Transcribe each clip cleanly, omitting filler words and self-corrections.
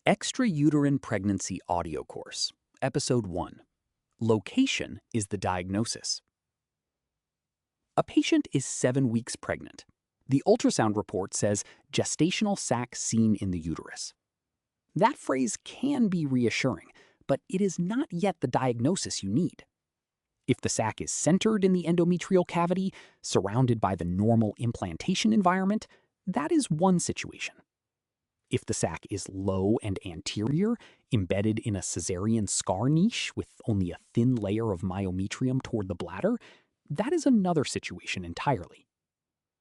Extrauterine Pregnancy Audio Course, Episode 1. Location is the diagnosis. A patient is 7 weeks pregnant. The ultrasound report says gestational sac seen in the uterus. That phrase can be reassuring, but it is not yet the diagnosis you need. If the sac is centered in the endometrial cavity, surrounded by the normal implantation environment, that is one situation. If the sac is low and anterior, embedded in a cesarean scar niche with only a thin layer of myometrium toward the bladder, that is another situation entirely.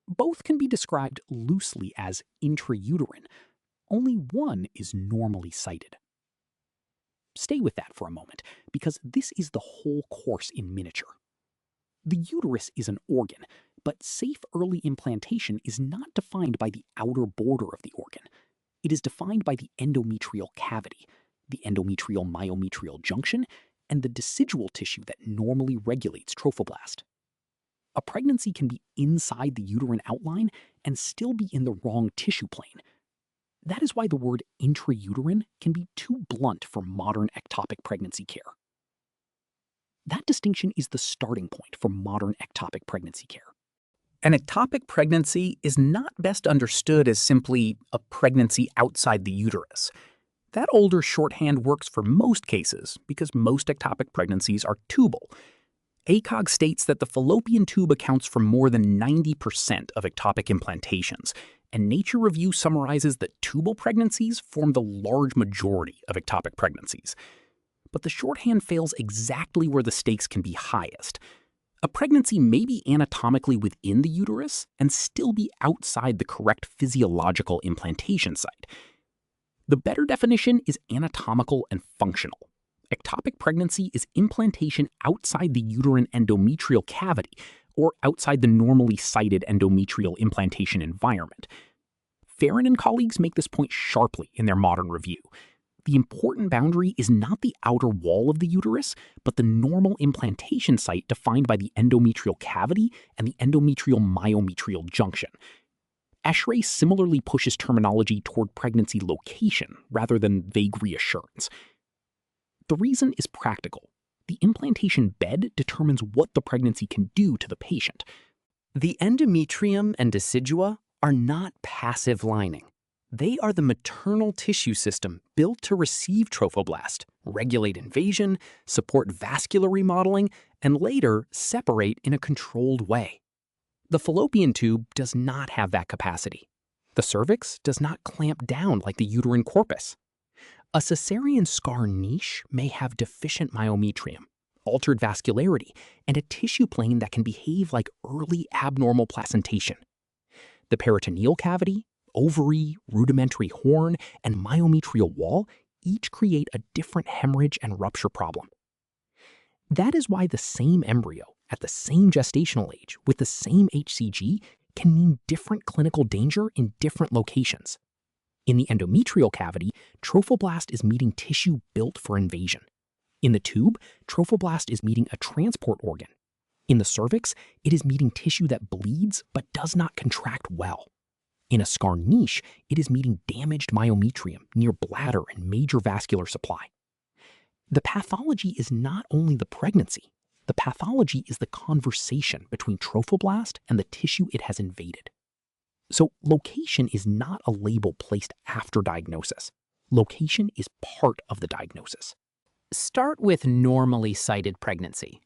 Both can be described loosely as intrauterine. Only one is normally sighted. Stay with that for a moment, because this is the whole course in miniature. The uterus is an organ, but safe early implantation is not defined by the outer border of the organ. It is defined by the endometrial cavity, the endometrial-myometrial junction, and the decidual tissue that normally regulates trophoblast. A pregnancy can be inside the uterine outline and still be in the wrong tissue plane. That is why the word intrauterine can be too blunt for modern ectopic pregnancy care. That distinction is the starting point for modern ectopic pregnancy care. An ectopic pregnancy is not best understood as simply a pregnancy outside the uterus. That older shorthand works for most cases because most ectopic pregnancies are tubal. ACOG states that the fallopian tube accounts for more than 90% of ectopic implantations, and Nature Review summarizes that tubal pregnancies form the large majority of ectopic pregnancies. But the shorthand fails exactly where the stakes can be highest. A pregnancy may be anatomically within the uterus and still be outside the correct physiological implantation site. The better definition is anatomical and functional. Ectopic pregnancy is implantation outside the uterine endometrial cavity or outside the normally sighted endometrial implantation environment. Farron and colleagues make this point sharply in their modern review. The important boundary is not the outer wall of the uterus, but the normal implantation site defined by the endometrial cavity and the endometrial-myometrial junction. Eschrey similarly pushes terminology toward pregnancy location rather than vague reassurance. The reason is practical. The implantation bed determines what the pregnancy can do to the patient. The endometrium and decidua are not passive lining. They are the maternal tissue system built to receive trophoblast, regulate invasion, support vascular remodeling, and later separate in a controlled way. The fallopian tube does not have that capacity. The cervix does not clamp down like the uterine corpus. A cesarean scar niche may have deficient myometrium, altered vascularity, and a tissue plane that can behave like early abnormal placentation. The peritoneal cavity, ovary, rudimentary horn, and myometrial wall each create a different hemorrhage and rupture problem. That is why the same embryo at the same gestational age with the same HCG can mean different clinical danger in different locations. In the endometrial cavity, trophoblast is meeting tissue built for invasion. In the tube, trophoblast is meeting a transport organ. In the cervix, it is meeting tissue that bleeds but does not contract well. In a scar niche, it is meeting damaged myometrium near bladder and major vascular supply. The pathology is not only the pregnancy. The pathology is the conversation between trophoblast and the tissue it has invaded. So location is not a label placed after diagnosis. Location is part of the diagnosis. Start with normally sighted pregnancy.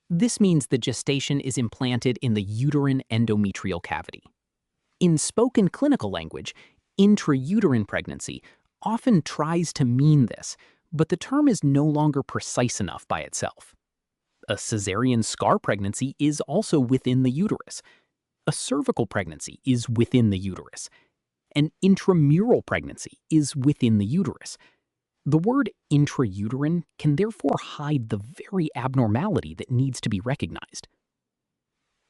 This means the gestation is implanted in the uterine endometrial cavity. In spoken clinical language, intrauterine pregnancy often tries to mean this, but the term is no longer precise enough by itself. A cesarean scar pregnancy is also within the uterus. A cervical pregnancy is within the uterus. An intramural pregnancy is within the uterus. The word intrauterine can therefore hide the very abnormality that needs to be recognized.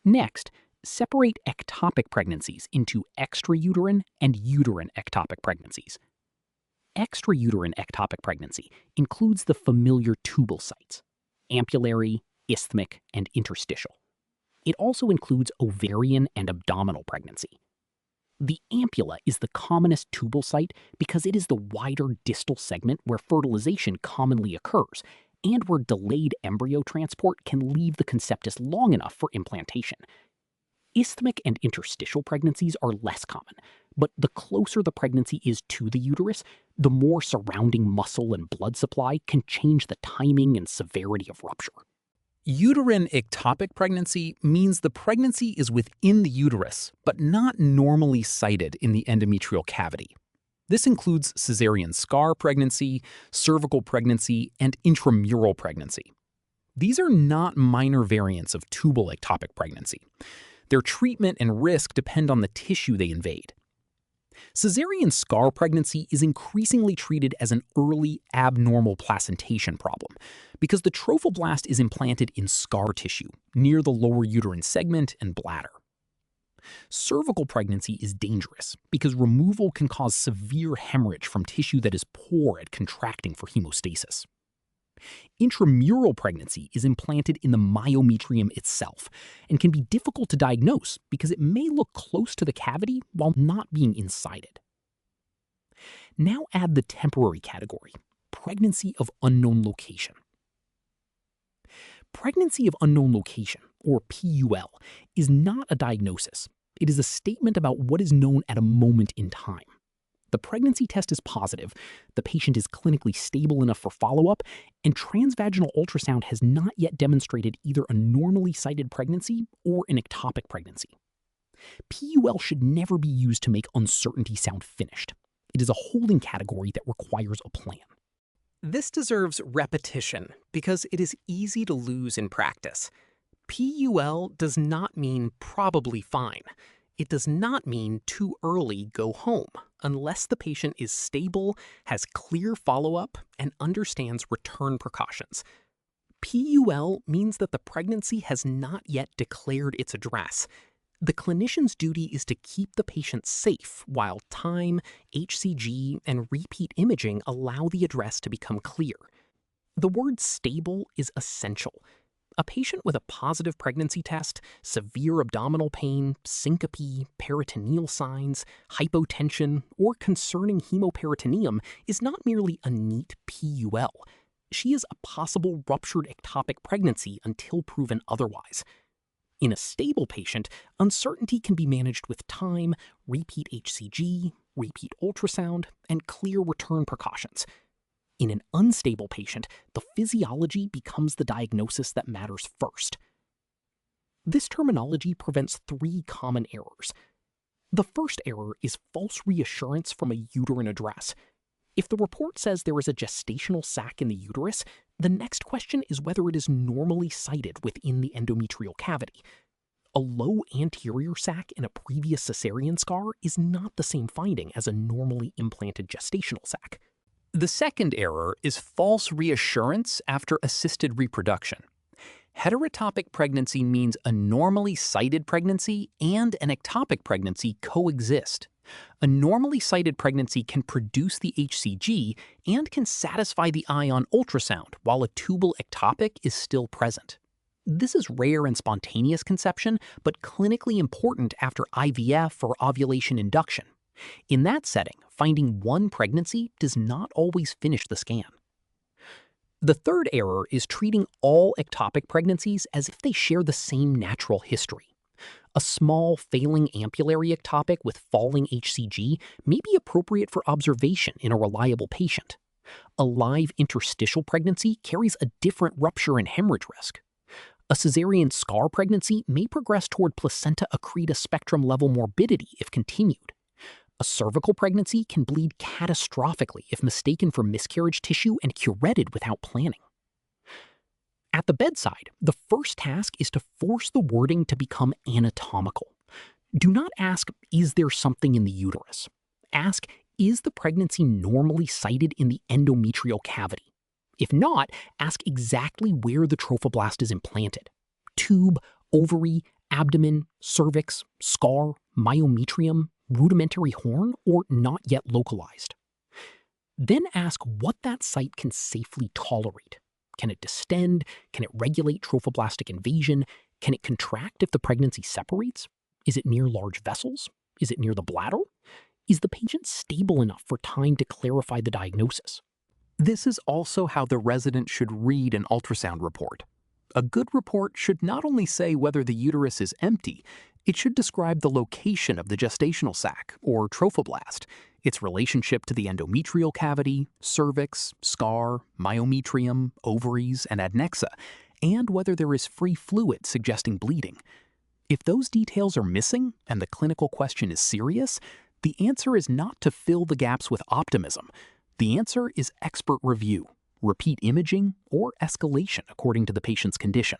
Next, separate ectopic pregnancies into extrauterine and uterine ectopic pregnancies. Extrauterine ectopic pregnancy includes the familiar tubal sites, ampullary, isthmic, and interstitial. It also includes ovarian and abdominal pregnancy. The ampulla is the commonest tubal site because it is the wider distal segment where fertilization commonly occurs and where delayed embryo transport can leave the conceptus long enough for implantation. Isthmic and interstitial pregnancies are less common, but the closer the pregnancy is to the uterus, the more surrounding muscle and blood supply can change the timing and severity of rupture. Uterine ectopic pregnancy means the pregnancy is within the uterus, but not normally sited in the endometrial cavity. This includes cesarean scar pregnancy, cervical pregnancy, and intramural pregnancy. These are not minor variants of tubal ectopic pregnancy. Their treatment and risk depend on the tissue they invade. Cesarean scar pregnancy is increasingly treated as an early abnormal placentation problem because the trophoblast is implanted in scar tissue near the lower uterine segment and bladder. Cervical pregnancy is dangerous because removal can cause severe hemorrhage from tissue that is poor at contracting for hemostasis. Intramural pregnancy is implanted in the myometrium itself and can be difficult to diagnose because it may look close to the cavity while not being insided. Now add the temporary category, pregnancy of unknown location. Pregnancy of unknown location, or PUL, is not a diagnosis. It is a statement about what is known at a moment in time. The pregnancy test is positive, the patient is clinically stable enough for follow-up, and transvaginal ultrasound has not yet demonstrated either a normally sighted pregnancy or an ectopic pregnancy. PUL should never be used to make uncertainty sound finished. It is a holding category that requires a plan. This deserves repetition because it is easy to lose in practice. PUL does not mean probably fine. It does not mean too early go home, unless the patient is stable, has clear follow-up, and understands return precautions. PUL means that the pregnancy has not yet declared its address. The clinician's duty is to keep the patient safe while time, HCG, and repeat imaging allow the address to become clear. The word stable is essential. A patient with a positive pregnancy test, severe abdominal pain, syncope, peritoneal signs, hypotension, or concerning hemoperitoneum is not merely a neat PUL. She is a possible ruptured ectopic pregnancy until proven otherwise. In a stable patient, uncertainty can be managed with time, repeat HCG, repeat ultrasound, and clear return precautions. In an unstable patient, the physiology becomes the diagnosis that matters first. This terminology prevents three common errors. The first error is false reassurance from a uterine address. If the report says there is a gestational sac in the uterus, the next question is whether it is normally sited within the endometrial cavity. A low anterior sac in a previous cesarean scar is not the same finding as a normally implanted gestational sac. The second error is false reassurance after assisted reproduction. Heterotopic pregnancy means a normally sighted pregnancy and an ectopic pregnancy coexist. A normally sighted pregnancy can produce the HCG and can satisfy the eye on ultrasound while a tubal ectopic is still present. This is rare in spontaneous conception, but clinically important after IVF or ovulation induction. In that setting, finding one pregnancy does not always finish the scan. The third error is treating all ectopic pregnancies as if they share the same natural history. A small, failing ampullary ectopic with falling HCG may be appropriate for observation in a reliable patient. A live interstitial pregnancy carries a different rupture and hemorrhage risk. A cesarean scar pregnancy may progress toward placenta accreta spectrum level morbidity if continued. A cervical pregnancy can bleed catastrophically if mistaken for miscarriage tissue and curetted without planning. At the bedside, the first task is to force the wording to become anatomical. Do not ask, is there something in the uterus? Ask, is the pregnancy normally sited in the endometrial cavity? If not, ask exactly where the trophoblast is implanted. Tube, ovary, abdomen, cervix, scar, myometrium, rudimentary horn, or not yet localized. Then ask what that site can safely tolerate. Can it distend? Can it regulate trophoblastic invasion? Can it contract if the pregnancy separates? Is it near large vessels? Is it near the bladder? Is the patient stable enough for time to clarify the diagnosis? This is also how the resident should read an ultrasound report. A good report should not only say whether the uterus is empty, it should describe the location of the gestational sac, or trophoblast, its relationship to the endometrial cavity, cervix, scar, myometrium, ovaries, and adnexa, and whether there is free fluid suggesting bleeding. If those details are missing and the clinical question is serious, the answer is not to fill the gaps with optimism. The answer is expert review, repeat imaging, or escalation according to the patient's condition.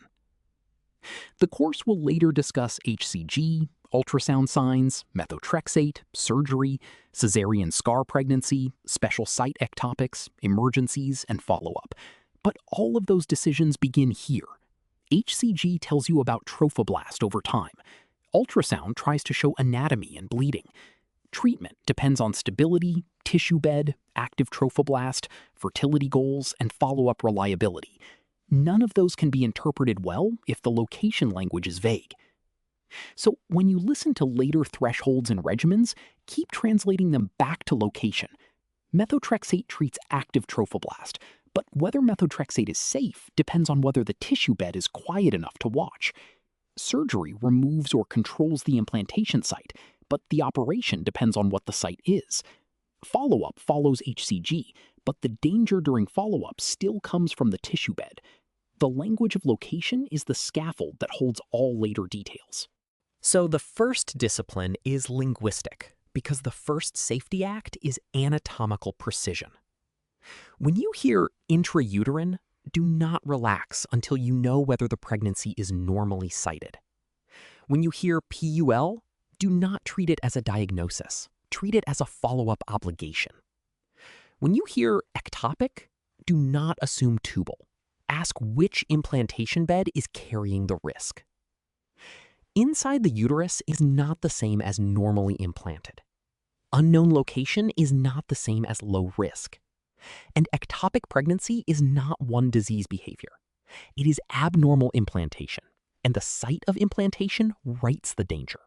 The course will later discuss HCG, ultrasound signs, methotrexate, surgery, cesarean scar pregnancy, special site ectopics, emergencies, and follow-up. But all of those decisions begin here. HCG tells you about trophoblast over time. Ultrasound tries to show anatomy and bleeding. Treatment depends on stability, tissue bed, active trophoblast, fertility goals, and follow-up reliability. None of those can be interpreted well if the location language is vague. So when you listen to later thresholds and regimens, keep translating them back to location. Methotrexate treats active trophoblast, but whether methotrexate is safe depends on whether the tissue bed is quiet enough to watch. Surgery removes or controls the implantation site, but the operation depends on what the site is. Follow-up follows HCG, but the danger during follow-up still comes from the tissue bed. The language of location is the scaffold that holds all later details. So the first discipline is linguistic, because the first safety act is anatomical precision. When you hear intrauterine, do not relax until you know whether the pregnancy is normally sighted. When you hear PUL, do not treat it as a diagnosis. Treat it as a follow-up obligation. When you hear ectopic, do not assume tubal. Ask which implantation bed is carrying the risk. Inside the uterus is not the same as normally implanted. Unknown location is not the same as low risk. And ectopic pregnancy is not one disease behavior. It is abnormal implantation, and the site of implantation writes the danger.